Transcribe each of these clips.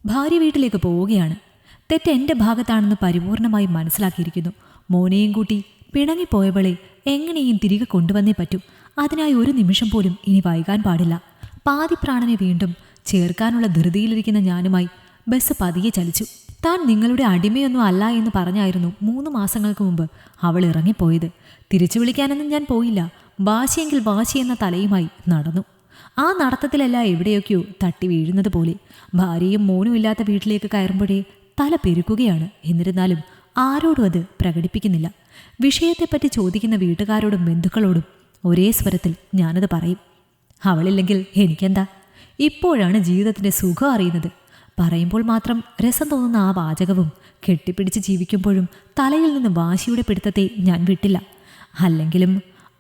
ഭാര്യ വീട്ടിലേക്ക് പോവുകയാണ്. തെറ്റ് എൻ്റെ ഭാഗത്താണെന്ന് പരിപൂർണമായി മനസ്സിലാക്കിയിരിക്കുന്നു. മോനെയും കൂട്ടി പിണങ്ങിപ്പോയവളെ എങ്ങനെയും തിരികെ കൊണ്ടുവന്നേ പറ്റൂ. അതിനായി ഒരു നിമിഷം പോലും ഇനി വൈകാൻ പാടില്ല. പാതിപ്രാണനെ വീണ്ടും ചേർക്കാനുള്ള ധൃതിയിലിരിക്കുന്ന ഞാനുമായി ബസ് പതിയെ ചലിച്ചു. താൻ നിങ്ങളുടെ അടിമയൊന്നും അല്ല എന്ന് പറഞ്ഞായിരുന്നു 3 മാസങ്ങൾക്ക് മുമ്പ് അവൾ ഇറങ്ങിപ്പോയത്. തിരിച്ചു വിളിക്കാനൊന്നും ഞാൻ പോയില്ല. വാശിയെങ്കിൽ വാശിയെന്ന തലയുമായി നടന്നു. ആ നടത്തത്തിലെല്ലാം എവിടെയൊക്കെയോ തട്ടി വീഴുന്നത് പോലെ. ഭാര്യയും മോനും ഇല്ലാത്ത വീട്ടിലേക്ക് കയറുമ്പോഴേ തല പെരുക്കുകയാണ്. എന്നിരുന്നാലും ആരോടും അത് പ്രകടിപ്പിക്കുന്നില്ല. വിഷയത്തെപ്പറ്റി ചോദിക്കുന്ന വീട്ടുകാരോടും ബന്ധുക്കളോടും ഒരേ സ്വരത്തിൽ ഞാനത് പറയും. അവളില്ലെങ്കിൽ എനിക്കെന്താ? ഇപ്പോഴാണ് ജീവിതത്തിൻ്റെ സുഖം അറിയുന്നത്. പറയുമ്പോൾ മാത്രം രസം തോന്നുന്ന ആ വാചകവും കെട്ടിപ്പിടിച്ച് ജീവിക്കുമ്പോഴും തലയിൽ നിന്ന് വാശിയുടെ പിടുത്തത്തെ ഞാൻ വിട്ടില്ല. അല്ലെങ്കിലും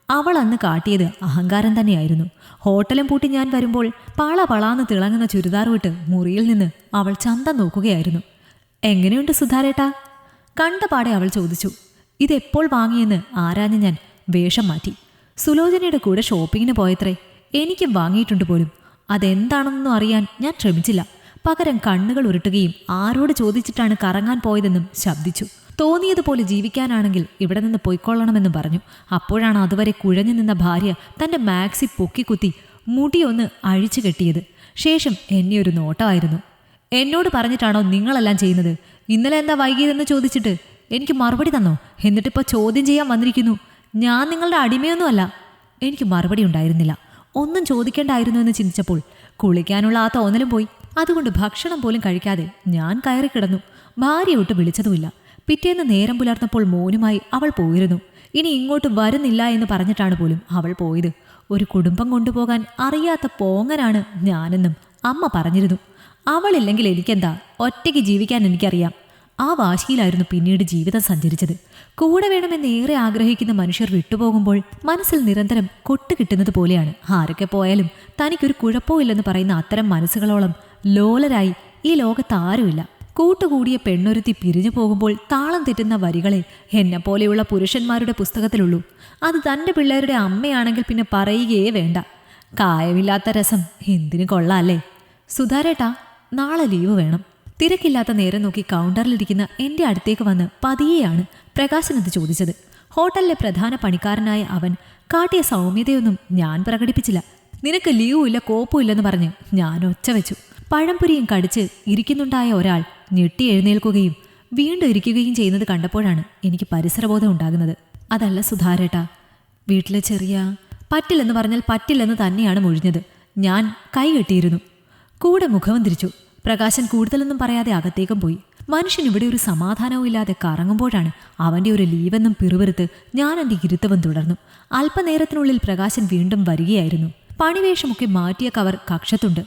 അവൾ അന്ന് കാട്ടിയത് അഹങ്കാരം തന്നെയായിരുന്നു. ഹോട്ടലും പൂട്ടി ഞാൻ വരുമ്പോൾ പളാന്ന് തിളങ്ങുന്ന ചുരിദാർ വിട്ട് മുറിയിൽ നിന്ന് അവൾ ചന്തം നോക്കുകയായിരുന്നു. എങ്ങനെയുണ്ട് സുധാരേട്ടാ? കണ്ടപാടെ അവൾ ചോദിച്ചു. ഇതെപ്പോൾ വാങ്ങിയെന്ന് ആരാഞ്ഞ് ഞാൻ വേഷം മാറ്റി. സുലോചനയുടെ കൂടെ ഷോപ്പിങ്ങിന് പോയത്രേ. എനിക്കും വാങ്ങിയിട്ടുണ്ട് പോലും. അതെന്താണെന്നൊന്നും അറിയാൻ ഞാൻ ശ്രമിച്ചില്ല. പകരം കണ്ണുകൾ ഉരുട്ടുകയും ആരോട് ചോദിച്ചിട്ടാണ് കറങ്ങാൻ പോയതെന്നും ശബ്ദിച്ചു. തോന്നിയതുപോലെ ജീവിക്കാനാണെങ്കിൽ ഇവിടെ നിന്ന് പൊയ്ക്കൊള്ളണമെന്നും പറഞ്ഞു. അപ്പോഴാണ് അതുവരെ കുഴഞ്ഞു നിന്ന ഭാര്യ തൻ്റെ മാക്സി പൊക്കിക്കുത്തി മുടിയൊന്ന് അഴിച്ചു കെട്ടിയത്. ശേഷം എന്നെ ഒരു നോട്ടമായിരുന്നു. എന്നോട് പറഞ്ഞിട്ടാണോ നിങ്ങളെല്ലാം ചെയ്യുന്നത്? ഇന്നലെ എന്താ വൈകിയതെന്ന് ചോദിച്ചിട്ട് എനിക്ക് മറുപടി തന്നോ? എന്നിട്ടിപ്പോൾ ചോദ്യം ചെയ്യാൻ വന്നിരിക്കുന്നു. ഞാൻ നിങ്ങളുടെ അടിമയൊന്നുമല്ല. എനിക്ക് മറുപടി ഉണ്ടായിരുന്നില്ല. ഒന്നും ചോദിക്കേണ്ടായിരുന്നു എന്ന് ചിന്തിച്ചപ്പോൾ കുളിക്കാനുള്ള ആ തോന്നലും പോയി. അതുകൊണ്ട് ഭക്ഷണം പോലും കഴിക്കാതെ ഞാൻ കയറി കിടന്നു. ഭാര്യ ഒട്ട് വിളിച്ചതുമില്ല. പിറ്റേന്ന് നേരം പുലർന്നപ്പോൾ മോനുമായി അവൾ പോയിരുന്നു. ഇനി ഇങ്ങോട്ട് വരുന്നില്ല എന്ന് പറഞ്ഞിട്ടാണ് പോലും അവൾ പോയത്. ഒരു കുടുംബം കൊണ്ടുപോകാൻ അറിയാത്ത പോങ്ങനാണ് ഞാനെന്നും അമ്മ പറഞ്ഞിരുന്നു. അവളില്ലെങ്കിൽ എനിക്കെന്താ? ഒറ്റയ്ക്ക് ജീവിക്കാൻ എനിക്കറിയാം. ആ വാശിയിലായിരുന്നു പിന്നീട് ജീവിതം സഞ്ചരിച്ചത്. കൂടെ വേണമെന്ന് ഏറെ ആഗ്രഹിക്കുന്ന മനുഷ്യർ വിട്ടുപോകുമ്പോൾ മനസ്സിൽ നിരന്തരം കൊട്ടുകിട്ടുന്നത് പോലെയാണ്. ആരൊക്കെ പോയാലും തനിക്കൊരു കുഴപ്പമില്ലെന്ന് പറയുന്ന അത്തരം മനസ്സുകളോളം ലോലരായി ഈ ലോകത്ത് ആരുമില്ല. കൂട്ടുകൂടിയ പെണ്ണൊരുത്തി പിരിഞ്ഞു പോകുമ്പോൾ താളം തെറ്റുന്ന വരികളെ എന്നെപ്പോലെയുള്ള പുരുഷന്മാരുടെ പുസ്തകത്തിലുള്ളൂ. അത് തൻ്റെ പിള്ളേരുടെ അമ്മയാണെങ്കിൽ പിന്നെ പറയുകയേ വേണ്ട. കായമില്ലാത്ത രസം എന്തിനു കൊള്ളാല്ലേ? സുധാരേട്ടാ, നാളെ ലീവ് വേണം. തിരക്കില്ലാത്ത നേരം നോക്കി കൗണ്ടറിലിരിക്കുന്ന എൻ്റെ അടുത്തേക്ക് വന്ന് പതിയെയാണ് പ്രകാശനത് ചോദിച്ചത്. ഹോട്ടലിലെ പ്രധാന പണിക്കാരനായ അവൻ കാട്ടിയ സൗമ്യതയൊന്നും ഞാൻ പ്രകടിപ്പിച്ചില്ല. നിനക്ക് ലീവും ഇല്ല കോപ്പും ഇല്ലെന്ന് പറഞ്ഞ് ഞാൻ ഒച്ച വെച്ചു. പഴംപൊരിയും കടിച്ച് ഇരിക്കുന്നുണ്ടായ ഒരാൾ ഞെട്ടി എഴുന്നേൽക്കുകയും വീണ്ടും ഇരിക്കുകയും ചെയ്യുന്നത് കണ്ടപ്പോഴാണ് എനിക്ക് പരിസരബോധം ഉണ്ടാകുന്നത്. അതല്ല സുധാരേട്ടാ, വീട്ടിലെ ചെറിയ പറ്റില്ലെന്ന് പറഞ്ഞാൽ പറ്റില്ലെന്ന് തന്നെയാണ് മൊഴിഞ്ഞത്. ഞാൻ കൈ കെട്ടിയിരുന്നു. കൂടെ മുഖവും തിരിച്ചു. പ്രകാശൻ കൂടുതലൊന്നും പറയാതെ അകത്തേക്കും പോയി. മനുഷ്യൻ ഇവിടെ ഒരു സമാധാനവും ഇല്ലാതെ കറങ്ങുമ്പോഴാണ് അവൻ്റെ ഒരു ലീവെന്നും പിറുപിറുത്ത് ഞാൻ എൻ്റെ ഇരുത്തവും തുടർന്നു. അല്പനേരത്തിനുള്ളിൽ പ്രകാശൻ വീണ്ടും വരികയായിരുന്നു. പണിവേഷമൊക്കെ മാറ്റിയ കവർ കക്ഷത്തുണ്ട്.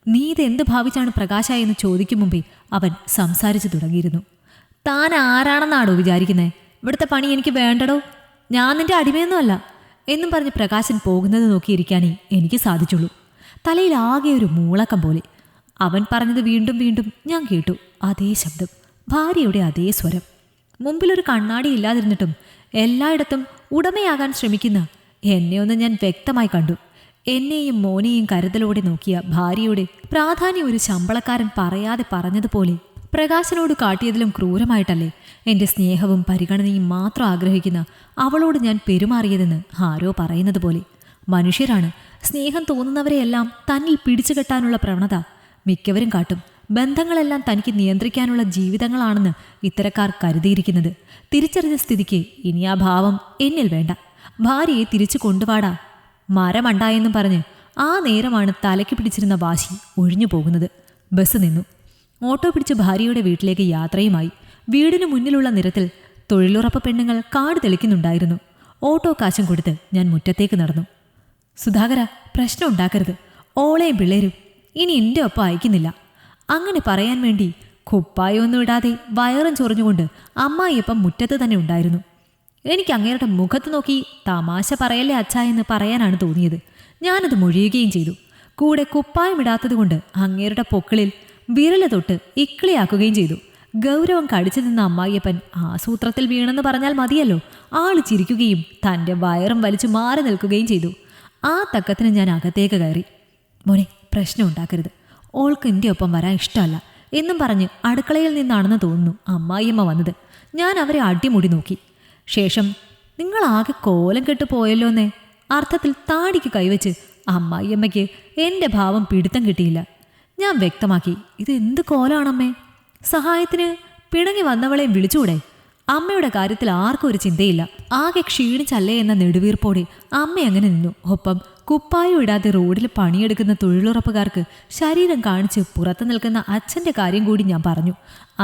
നീ ഇതെന്ത് ഭാവിച്ചാണ് പ്രകാശ എന്ന് ചോദിക്കും മുമ്പേ അവൻ സംസാരിച്ചു തുടങ്ങിയിരുന്നു. താൻ ആരാണെന്നാണോ വിചാരിക്കുന്നത്? ഇവിടുത്തെ പണി എനിക്ക് വേണ്ടടോ. ഞാൻ നിന്റെ അടിമയൊന്നുമല്ല എന്നും പറഞ്ഞ് പ്രകാശൻ പോകുന്നത് നോക്കിയിരിക്കാനേ എനിക്ക് സാധിച്ചുള്ളൂ. തലയിൽ ആകെ ഒരു മൂളക്കം പോലെ. അവൻ പറഞ്ഞത് വീണ്ടും വീണ്ടും ഞാൻ കേട്ടു. അതേ ശബ്ദം, ഭാര്യയുടെ അതേ സ്വരം. മുമ്പിലൊരു കണ്ണാടി ഇല്ലാതിരുന്നിട്ടും എല്ലായിടത്തും ഉടമയാകാൻ ശ്രമിക്കുന്ന എന്നെയൊന്ന് ഞാൻ വ്യക്തമായി കണ്ടു. എന്നെയും മോനെയും കരുതലോടെ നോക്കിയ ഭാര്യയുടെ പ്രാധാന്യം ഒരു ശമ്പളക്കാരൻ പറയാതെ പറഞ്ഞതുപോലെ പ്രകാശനോട് കാട്ടിയതിലും ക്രൂരമായിട്ടല്ലേ എൻ്റെ സ്നേഹവും പരിഗണനയും മാത്രം ആഗ്രഹിക്കുന്ന അവളോട് ഞാൻ പെരുമാറിയതെന്ന് ആരോ പറയുന്നത് പോലെ. മനുഷ്യരാണ്. സ്നേഹം തോന്നുന്നവരെയെല്ലാം തന്നിൽ പിടിച്ചുകെട്ടാനുള്ള പ്രവണത മിക്കവരും കാട്ടും. ബന്ധങ്ങളെല്ലാം തനിക്ക് നിയന്ത്രിക്കാനുള്ള ജീവിതങ്ങളാണെന്ന് ഇത്തരക്കാർ കരുതിയിരിക്കുന്നത്. തിരിച്ചറിഞ്ഞ സ്ഥിതിക്ക് ഇനി ആ ഭാവം എന്നിൽ വേണ്ട. ഭാര്യയെ തിരിച്ചു കൊണ്ടുപാടാ മരമണ്ടായെന്നും പറഞ്ഞ് ആ നേരമാണ് തലയ്ക്ക് പിടിച്ചിരുന്ന വാശി ഒഴിഞ്ഞു പോകുന്നത്. ബസ് നിന്നു. ഓട്ടോ പിടിച്ച് ഭാര്യയുടെ വീട്ടിലേക്ക് യാത്രയുമായി. വീടിനു മുന്നിലുള്ള നിരത്തിൽ തൊഴിലുറപ്പ് പെണ്ണുങ്ങൾ കാട് തെളിക്കുന്നുണ്ടായിരുന്നു. ഓട്ടോ കാശും കൊടുത്ത് ഞാൻ മുറ്റത്തേക്ക് നടന്നു. സുധാകര, പ്രശ്നം ഉണ്ടാക്കരുത്. ഓളെയും പിള്ളേരും ഇനി എൻ്റെ ഒപ്പം അയക്കുന്നില്ല. അങ്ങനെ പറയാൻ വേണ്ടി കുപ്പായൊന്നും ഇടാതെ വയറും ചൊറിഞ്ഞുകൊണ്ട് അമ്മായിയപ്പം മുറ്റത്ത് തന്നെ ഉണ്ടായിരുന്നു. എനിക്ക് അങ്ങേരുടെ മുഖത്ത് നോക്കി തമാശ പറയല്ലേ അച്ഛാ എന്ന് പറയാനാണ് തോന്നിയത്. ഞാനത് മൊഴിയുകയും ചെയ്തു. കൂടെ കുപ്പായം ഇടാത്തതുകൊണ്ട് അങ്ങേരുടെ പൊക്കിളിൽ വിരല് തൊട്ട് ഇക്കിളിയാക്കുകയും ചെയ്തു. ഗൗരവം കടിച്ചു നിന്ന അമ്മായിയപ്പൻ ആസൂത്രത്തിൽ വീണെന്ന് പറഞ്ഞാൽ മതിയല്ലോ. ആള് ചിരിക്കുകയും തൻ്റെ വയറും വലിച്ചു മാറി നിൽക്കുകയും ചെയ്തു. ആ തക്കത്തിന് ഞാൻ അകത്തേക്ക് കയറി. മോനെ, പ്രശ്നം ഉണ്ടാക്കരുത്. ഓൾക്ക് എൻ്റെ ഒപ്പം വരാൻ ഇഷ്ടമല്ല. എന്നും പറഞ്ഞ് അടുക്കളയിൽ നിന്നാണെന്ന് തോന്നുന്നു അമ്മായിയമ്മ വന്നത്. ഞാൻ അവരെ അടിമുടി നോക്കി. ശേഷം നിങ്ങളാകെ കോലം കെട്ട് പോയല്ലോന്നേ അർത്ഥത്തിൽ താടിക്ക് കൈവച്ച് അമ്മായിയമ്മയ്ക്ക് എൻ്റെ ഭാവം പിടുത്തം കിട്ടിയില്ല. ഞാൻ വ്യക്തമാക്കി, ഇത് എന്ത് കോലാണമ്മേ? സഹായത്തിന് പിണങ്ങി വന്നവളെയും വിളിച്ചുകൂടെ? അമ്മയുടെ കാര്യത്തിൽ ആർക്കും ഒരു ചിന്തയില്ല. ആകെ ക്ഷീണിച്ചല്ലേ എന്ന നെടുവീർപ്പോടെ അമ്മ അങ്ങനെ നിന്നു. ഒപ്പം കുപ്പായം ഇടാതെ റോഡിൽ പണിയെടുക്കുന്ന തൊഴിലുറപ്പുകാർക്ക് ശരീരം കാണിച്ച് പുറത്തു നിൽക്കുന്ന അച്ഛൻ്റെ കാര്യം കൂടി ഞാൻ പറഞ്ഞു.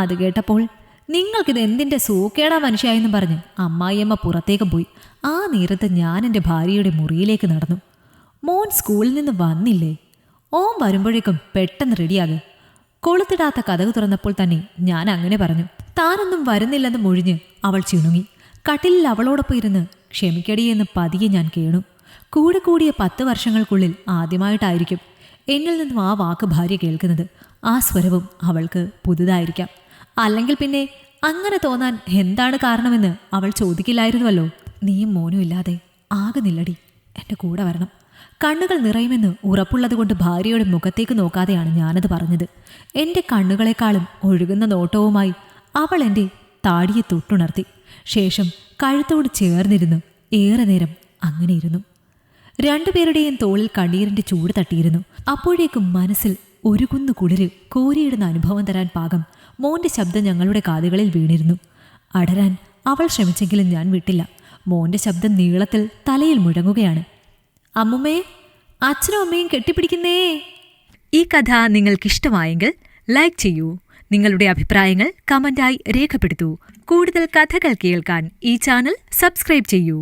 അത് കേട്ടപ്പോൾ നിങ്ങൾക്കിത് എന്തിൻ്റെ സൂക്കേടാ മനുഷ്യായെന്നും പറഞ്ഞ് അമ്മായിയമ്മ പുറത്തേക്ക് പോയി. ആ നേരത്ത് ഞാൻ എൻ്റെ ഭാര്യയുടെ മുറിയിലേക്ക് നടന്നു. മോൻ സ്കൂളിൽ നിന്ന് വന്നില്ലേ? ഓൻ വരുമ്പോഴേക്കും പെട്ടെന്ന് റെഡിയാകും. കൊളുത്തിടാത്ത കതക് തുറന്നപ്പോൾ തന്നെ ഞാൻ അങ്ങനെ പറഞ്ഞു. താനൊന്നും വരുന്നില്ലെന്ന് മൊഴിഞ്ഞ് അവൾ ചിണുങ്ങി. കട്ടിലിൽ അവളോടൊപ്പം ഇരുന്ന് ക്ഷമിക്കടിയെന്ന് പതിയെ ഞാൻ കേണു. കൂടെ കൂടിയ 10 വർഷങ്ങൾക്കുള്ളിൽ ആദ്യമായിട്ടായിരിക്കും എന്നിൽ നിന്നും ആ വാക്ക് ഭാര്യ കേൾക്കുന്നത്. ആ സ്വരവും അവൾക്ക് പുതുതായിരിക്കാം. അല്ലെങ്കിൽ പിന്നെ അങ്ങനെ തോന്നാൻ എന്താണ് കാരണമെന്ന് അവൾ ചോദിക്കില്ലായിരുന്നുവല്ലോ. നീയും മോനും ഇല്ലാതെ ആകുന്നില്ലടി, എൻ്റെ കൂടെ വരണം. കണ്ണുകൾ നിറയുമെന്ന് ഉറപ്പുള്ളതുകൊണ്ട് ഭാര്യയുടെ മുഖത്തേക്ക് നോക്കാതെയാണ് ഞാനത് പറഞ്ഞത്. എൻ്റെ കണ്ണുകളെക്കാളും ഒഴുകുന്ന നോട്ടവുമായി അവൾ എൻ്റെ താടിയെ തൊട്ടുണർത്തി. ശേഷം കഴുത്തോട് ചേർന്നിരുന്നു ഏറെ നേരം അങ്ങനെ ഇരുന്നു. രണ്ടുപേരുടെയും തോളിൽ കണ്ണീരിൻ്റെ ചൂട് തട്ടിയിരുന്നു. അപ്പോഴേക്കും മനസ്സിൽ ഒരു കുന്നു കുളിര് കോരിയിടുന്ന അനുഭവം തരാൻ പാകം മോൻ്റെ ശബ്ദം ഞങ്ങളുടെ കാതുകളിൽ വീണിരുന്നു. അടരാൻ അവൾ ശ്രമിച്ചെങ്കിലും ഞാൻ വിട്ടില്ല. മോൻ്റെ ശബ്ദം നീളത്തിൽ തലയിൽ മുഴങ്ങുകയാണ്. അമ്മുമ്മേ, അച്ഛനും അമ്മയും കെട്ടിപ്പിടിക്കുന്നേ. ഈ കഥ നിങ്ങൾക്കിഷ്ടമായെങ്കിൽ ലൈക്ക് ചെയ്യൂ. നിങ്ങളുടെ അഭിപ്രായങ്ങൾ കമന്റായി രേഖപ്പെടുത്തൂ. കൂടുതൽ കഥകൾ കേൾക്കാൻ ഈ ചാനൽ സബ്സ്ക്രൈബ് ചെയ്യൂ.